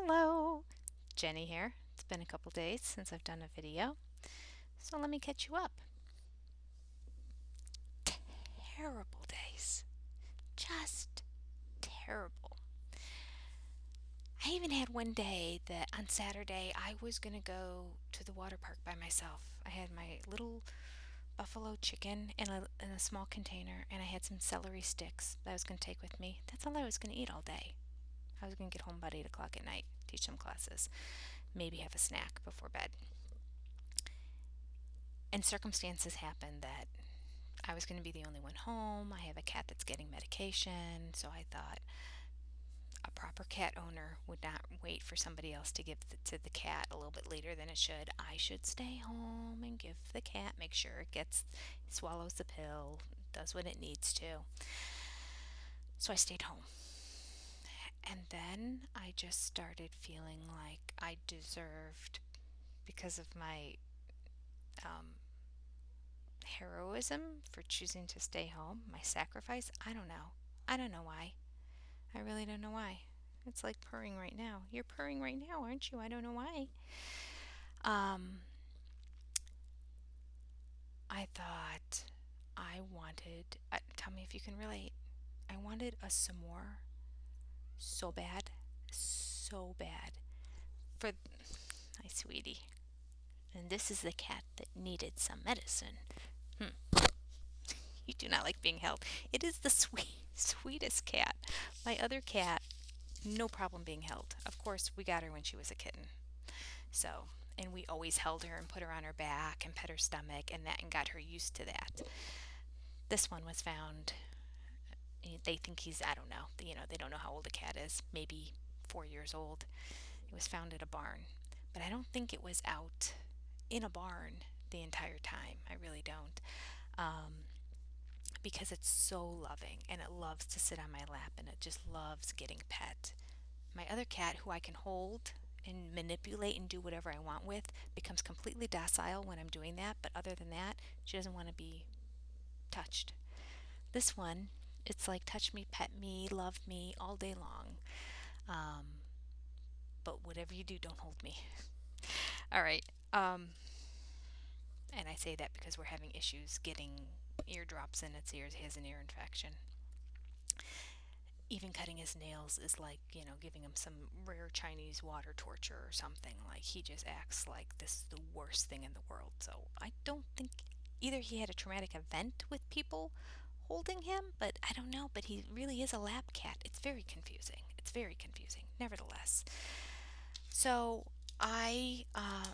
Hello, Jenny here. It's been a couple days since I've done a video, so let me catch you up. Terrible days. Just terrible. I even had one day that on Saturday I was going to go to the water park by myself. I had my little buffalo chicken in a small container, and I had some celery sticks that I was going to take with me. That's all I was going to eat all day. I was going to get home about 8 o'clock at night, teach some classes, maybe have a snack before bed. And circumstances happened that I was going to be the only one home. I have a cat that's getting medication, so I thought a proper cat owner would not wait for somebody else to give to the cat a little bit later than it should. I should stay home and give the cat, make sure swallows the pill, does what it needs to. So I stayed home. And then I just started feeling like I deserved, because of my um, heroism for choosing to stay home, my sacrifice. I don't know. I don't know why. I really don't know why. It's like purring right now. You're purring right now, aren't you? I don't know why. Um, I thought I wanted, tell me if you can relate. I wanted a s'more so bad, so bad. For my sweetie. And this is the cat that needed some medicine. You do not like being held. It is the sweetest cat. My other cat, no problem being held. Of course, we got her when she was a kitten. So, and we always held her and put her on her back and pet her stomach and got her used to that. This one was found, they think he's, I don't know, they don't know how old a cat is, maybe 4 years old. It was found at a barn. But I don't think it was out in a barn the entire time. I really don't. Um, because it's so loving and it loves to sit on my lap and it just loves getting pet. My other cat, who I can hold and manipulate and do whatever I want with, becomes completely docile when I'm doing that, but other than that, she doesn't want to be touched. This one, it's like touch me, pet me, love me all day long. Um, but whatever you do, don't hold me. All right. And I say that because we're having issues getting eardrops in its ears. He has an ear infection. Even cutting his nails is like, giving him some rare Chinese water torture or something. Like, he just acts like this is the worst thing in the world. So I don't think either he had a traumatic event with people holding him, but I don't know. But he really is a lab cat. It's very confusing. It's very confusing, nevertheless. So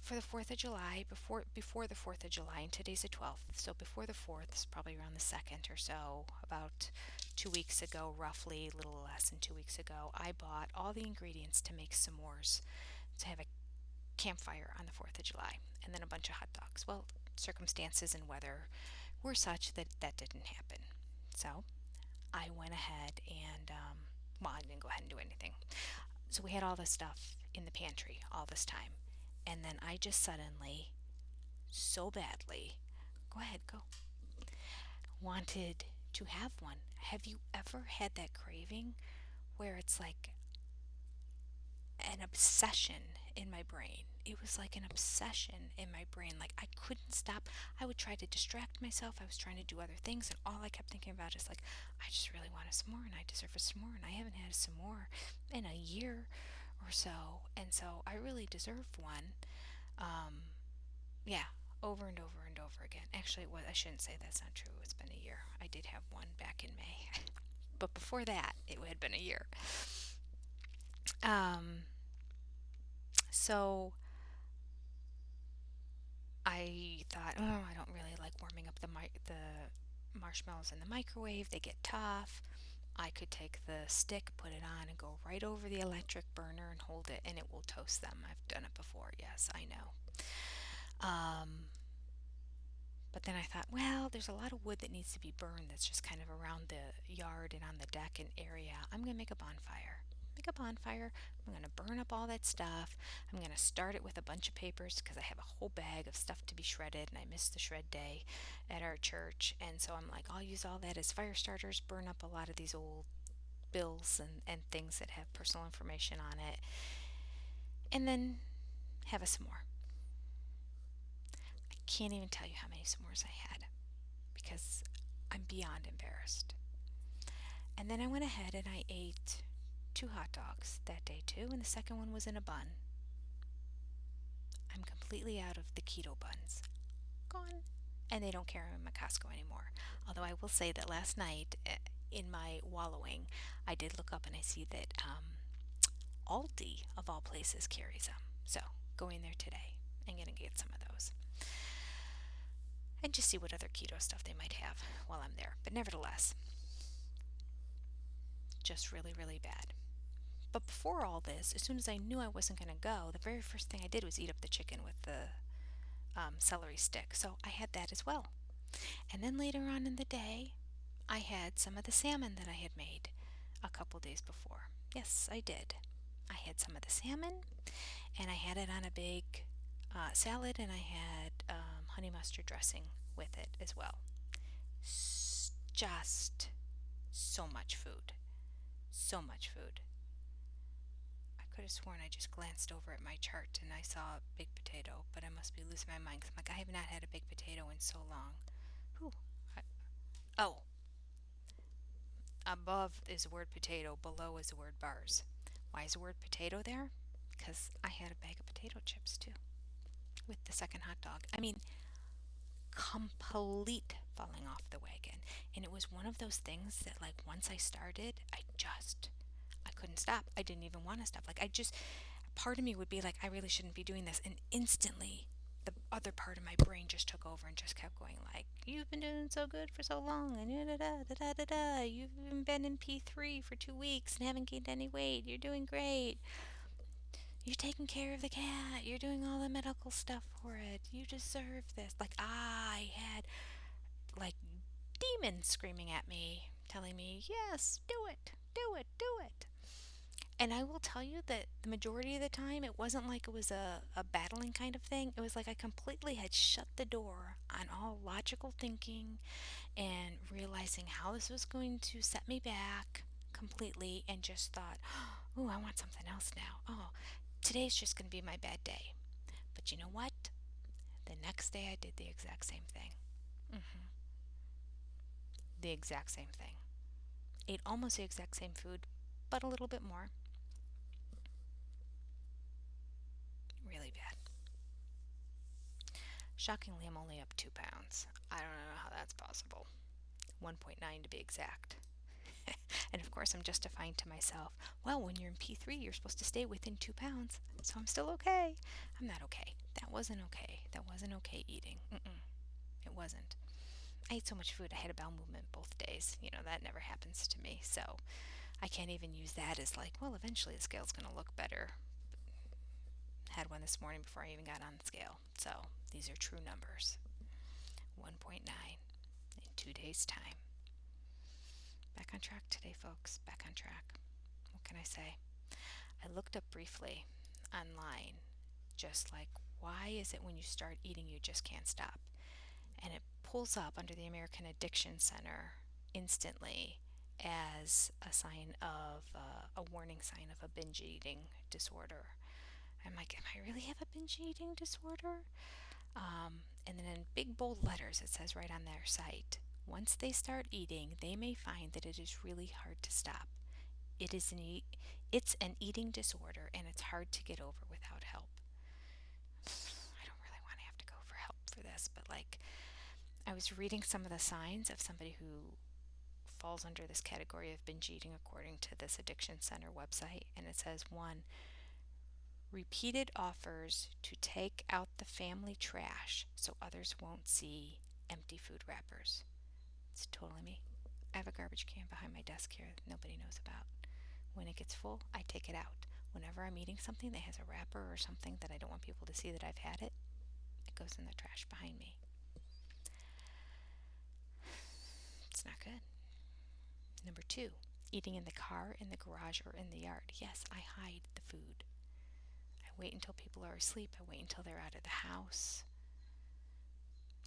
for the 4th of July, before the 4th of July, and today's the 12th, so before the 4th, it's probably around the 2nd or so, about 2 weeks ago, roughly, a little less than 2 weeks ago, I bought all the ingredients to make s'mores, to have a campfire on the 4th of July, and then a bunch of hot dogs. Well, circumstances and weather were such that that didn't happen. So I went ahead and, well, I didn't go ahead and do anything. So we had all this stuff in the pantry all this time. And then I just suddenly, so badly, go ahead, go, wanted to have one. Have you ever had that craving where it's like an obsession in my brain? It was like an obsession in my brain. Like, I couldn't stop. I would try to distract myself. I was trying to do other things, and all I kept thinking about is like, I just really want a s'more, and I deserve a s'more, and I haven't had a s'more in a year or so, and so I really deserve one. Um, yeah, over and over and over again. Actually, I shouldn't say that's not true. It's been a year. I did have one back in May, but before that, it had been a year. Um, so I thought, oh, I don't really like warming up the marshmallows in the microwave. They get tough. I could take the stick, put it on, and go right over the electric burner and hold it, and it will toast them. I've done it before. Yes, I know. Um, but then I thought, well, there's a lot of wood that needs to be burned that's just kind of around the yard and on the deck and area. I'm going to make a bonfire. Make a bonfire. I'm going to burn up all that stuff. I'm going to start it with a bunch of papers because I have a whole bag of stuff to be shredded and I missed the shred day at our church. And so I'm like, I'll use all that as fire starters, burn up a lot of these old bills and things that have personal information on it. and then have a s'more. I can't even tell you how many s'mores I had because I'm beyond embarrassed. And then I went ahead and I ate two hot dogs that day too, and the second one was in a bun. I'm completely out of the keto buns. Gone. And they don't carry them at Costco anymore. Although I will say that last night, in my wallowing, I did look up and I see that Aldi, of all places, carries them. So, going there today and gonna get some of those. And just see what other keto stuff they might have while I'm there. But nevertheless, just really, really bad. But before all this, as soon as I knew I wasn't going to go, the very first thing I did was eat up the chicken with the celery stick. So I had that as well. And then later on in the day, I had some of the salmon that I had made a couple days before. Yes, I did. I had some of the salmon, and I had it on a big salad, and I had honey mustard dressing with it as well. Just so much food. So much food. I could have sworn I just glanced over at my chart and I saw a big potato, but I must be losing my mind 'cause I'm like, I have not had a big potato in so long. Whew. I, oh, above is the word potato, below is the word bars. Why is the word potato there? Because I had a bag of potato chips too with the second hot dog. I mean, complete falling off the wagon. And it was one of those things that, like, once I started, I couldn't stop. I didn't even want to stop. Like, part of me would be like, I really shouldn't be doing this. And instantly, the other part of my brain just took over and just kept going, like, you've been doing so good for so long, and da da da da da da. You've even been in P3 for 2 weeks and haven't gained any weight. You're doing great. You're taking care of the cat. You're doing all the medical stuff for it. You deserve this. Like, I had, like, demons screaming at me, telling me, yes, do it, do it, do it. And I will tell you that the majority of the time, it wasn't like it was a battling kind of thing. It was like I completely had shut the door on all logical thinking and realizing how this was going to set me back completely and just thought, oh, I want something else now. Oh, today's just going to be my bad day. But you know what? The next day I did the exact same thing. hmm The exact same thing. Ate almost the exact same food, but a little bit more. Really bad. Shockingly, I'm only up 2 pounds. I don't know how that's possible. 1.9 to be exact. And of course, I'm justifying to myself, well, when you're in P3, you're supposed to stay within 2 pounds. So I'm still okay. I'm not okay. That wasn't okay. That wasn't okay eating. It wasn't. I ate so much food, I had a bowel movement both days. That never happens to me. So I can't even use that as like, well, eventually the scale's going to look better. Had one this morning before I even got on the scale. So these are true numbers. 1.9 in 2 days' time. Back on track today, folks. Back on track. What can I say? I looked up briefly online, just like, why is it when you start eating you just can't stop? And it pulls up under the American Addiction Center instantly as a sign of a warning sign of a binge eating disorder. I'm like, am I really have a binge eating disorder? And then in big bold letters, it says right on their site, once they start eating, they may find that it is really hard to stop. It's an eating disorder, and it's hard to get over without help. I don't really want to have to go for help for this, but like, I was reading some of the signs of somebody who falls under this category of binge eating according to this addiction center website, and it says one, repeated offers to take out the family trash so others won't see empty food wrappers. It's totally me. I have a garbage can behind my desk here that nobody knows about. When it gets full, I take it out. Whenever I'm eating something that has a wrapper or something that I don't want people to see that I've had it, it goes in the trash behind me. It's not good. Number 2, eating in the car, in the garage, or in the yard. Yes, I hide the food. I wait until people are asleep. I wait until they're out of the house.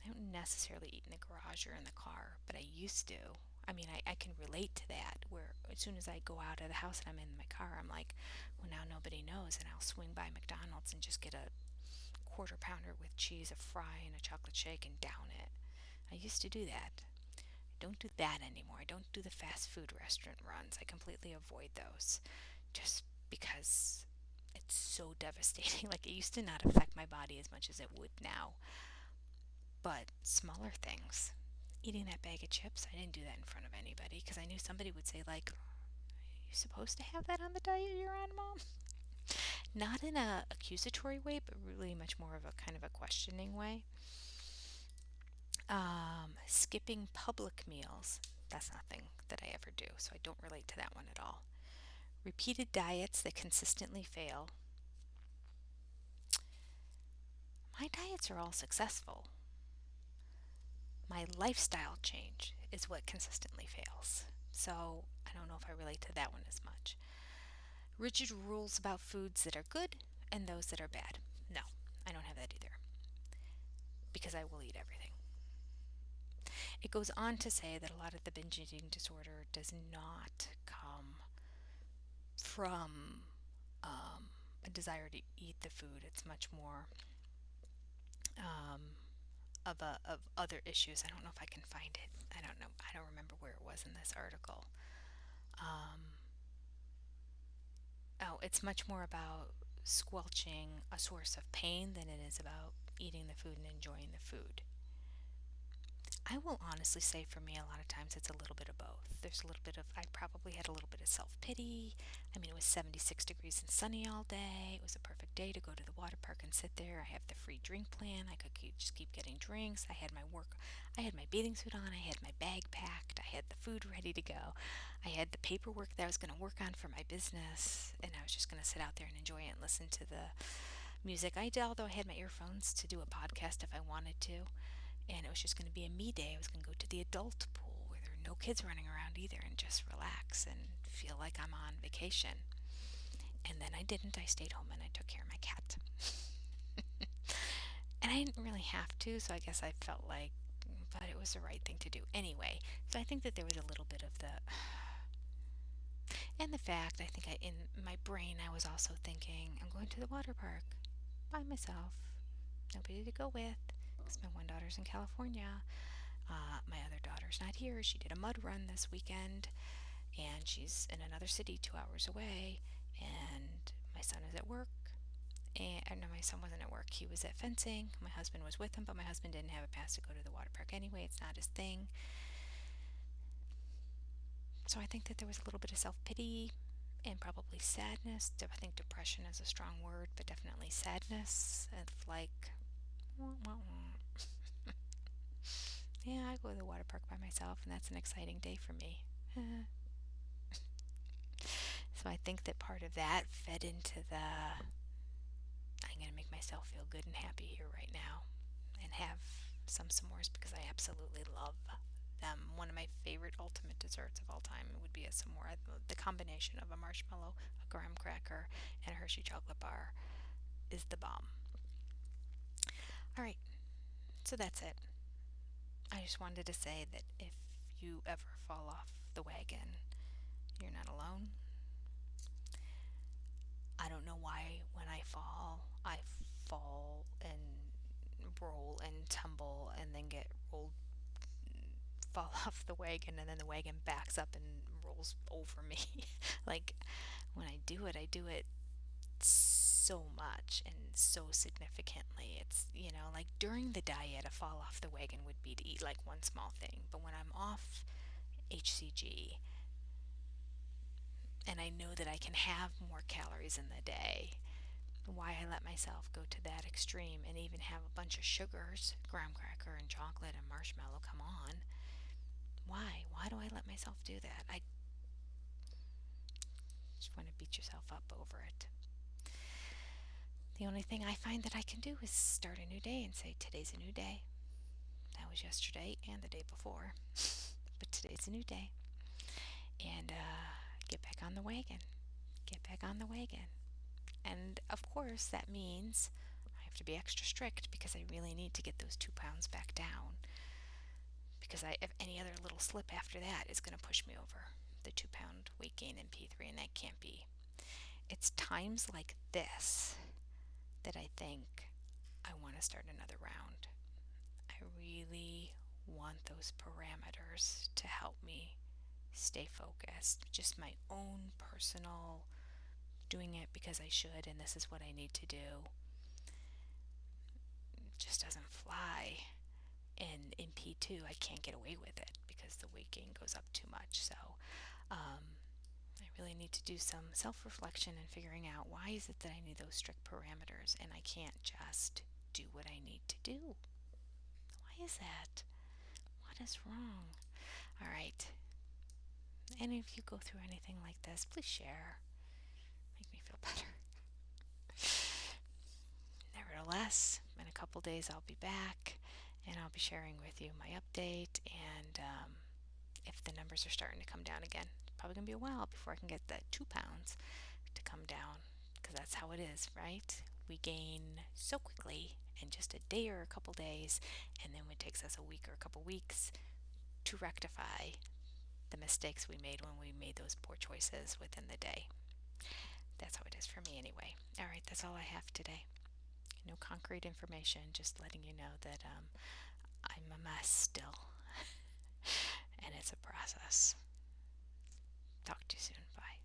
I don't necessarily eat in the garage or in the car, but I used to. I mean, I can relate to that, where as soon as I go out of the house and I'm in my car, I'm like, well, now nobody knows. those, and I'll swing by McDonald's and just get a quarter pounder with cheese, a fry, and a chocolate shake and down it. I used to do that. I don't do that anymore. I don't do the fast food restaurant runs. I completely avoid those just because it's so devastating. Like, it used to not affect my body as much as it would now. But smaller things. Eating that bag of chips, I didn't do that in front of anybody because I knew somebody would say, like, you supposed to have that on the diet you're on, Mom? Not in a accusatory way, but really much more of a kind of a questioning way. Skipping public meals. That's nothing that I ever do, so I don't relate to that one at all. Repeated diets that consistently fail. My diets are all successful. My lifestyle change is what consistently fails. So I don't know if I relate to that one as much. Rigid rules about foods that are good and those that are bad. No, I don't have that either because I will eat everything. It goes on to say that a lot of the binge eating disorder does not come from a desire to eat the food. It's much more um, of other issues. I don't know if I can find it. I don't know. I don't remember where it was in this article. Oh, it's much more about squelching a source of pain than it is about eating the food and enjoying the food. I will honestly say for me, a lot of times it's a little bit of both. There's a little bit of, I probably had a little bit of self pity. I mean, it was 76 degrees and sunny all day. It was a perfect day to go to the water park and sit there. I have the free drink plan. I could just keep getting drinks. I had my bathing suit on. I had my bag packed. I had the food ready to go. I had the paperwork that I was going to work on for my business. And I was just going to sit out there and enjoy it and listen to the music. I did, although I had my earphones to do a podcast if I wanted to, and it was just going to be a me day. I was going to go to the adult pool where there are no kids running around either and just relax and feel like I'm on vacation. And then I didn't. I stayed home and I took care of my cat. And I didn't really have to, so I guess I felt like, but it was the right thing to do anyway. So I think that there was a little bit of the, and the fact, I think in my brain, I was also thinking, I'm going to the water park by myself, nobody to go with, because my one daughter's in California. My other daughter's not here. She did a mud run this weekend, and she's in another city 2 hours away. And my son is at work. And no, my son wasn't at work. He was at fencing. My husband was with him, but my husband didn't have a pass to go to the water park anyway. It's not his thing. So I think that there was a little bit of self pity and probably sadness. I think depression is a strong word, but definitely sadness. Of like, wah, wah, wah. Yeah, I go to the water park by myself, and that's an exciting day for me. So I think that part of that fed into the I'm going to make myself feel good and happy here right now and have some s'mores because I absolutely love them. One of my favorite ultimate desserts of all time would be a s'more. The combination of a marshmallow, a graham cracker, and a Hershey chocolate bar is the bomb. All right, so that's it. I just wanted to say that if you ever fall off the wagon, you're not alone. I don't know why when I fall and roll and tumble and then get rolled, fall off the wagon, and then the wagon backs up and rolls over me. Like, when I do it so much and so significantly. It's, like during the diet, a fall off the wagon would be to eat like one small thing. But when I'm off HCG, and I know that I can have more calories in the day, why I let myself go to that extreme and even have a bunch of sugars, graham cracker and chocolate and marshmallow, come on. Why do I let myself do that? I just want to beat yourself up over it. The only thing I find that I can do is start a new day and say, today's a new day. That was yesterday and the day before. But today's a new day. And get back on the wagon. Get back on the wagon. And of course, that means I have to be extra strict because I really need to get those 2 pounds back down. Because if any other little slip after that is going to push me over the 2 pound weight gain in P3, and that can't be. it's times like this that I think I want to start another round. I really want those parameters to help me stay focused. Just my own personal doing it because I should and this is what I need to do just doesn't fly. And in P2, I can't get away with it because the weight gain goes up too much. So I really need to do some self reflection and figuring out why is it that I need those strict parameters and I can't just do what I need to do. Why is that? What is wrong? All right. And if you go through anything like this, please share. Make me feel better. Nevertheless, in a couple days I'll be back and I'll be sharing with you my update and if the numbers are starting to come down again. It's probably going to be a while before I can get that 2 pounds to come down because that's how it is, right? We gain so quickly in just a day or a couple days, and then it takes us a week or a couple weeks to rectify the mistakes we made when we made those poor choices within the day. That's how it is for me anyway. All right, that's all I have today. No concrete information, just letting you know that I'm a mess still, and it's a process. Talk to you soon. Bye.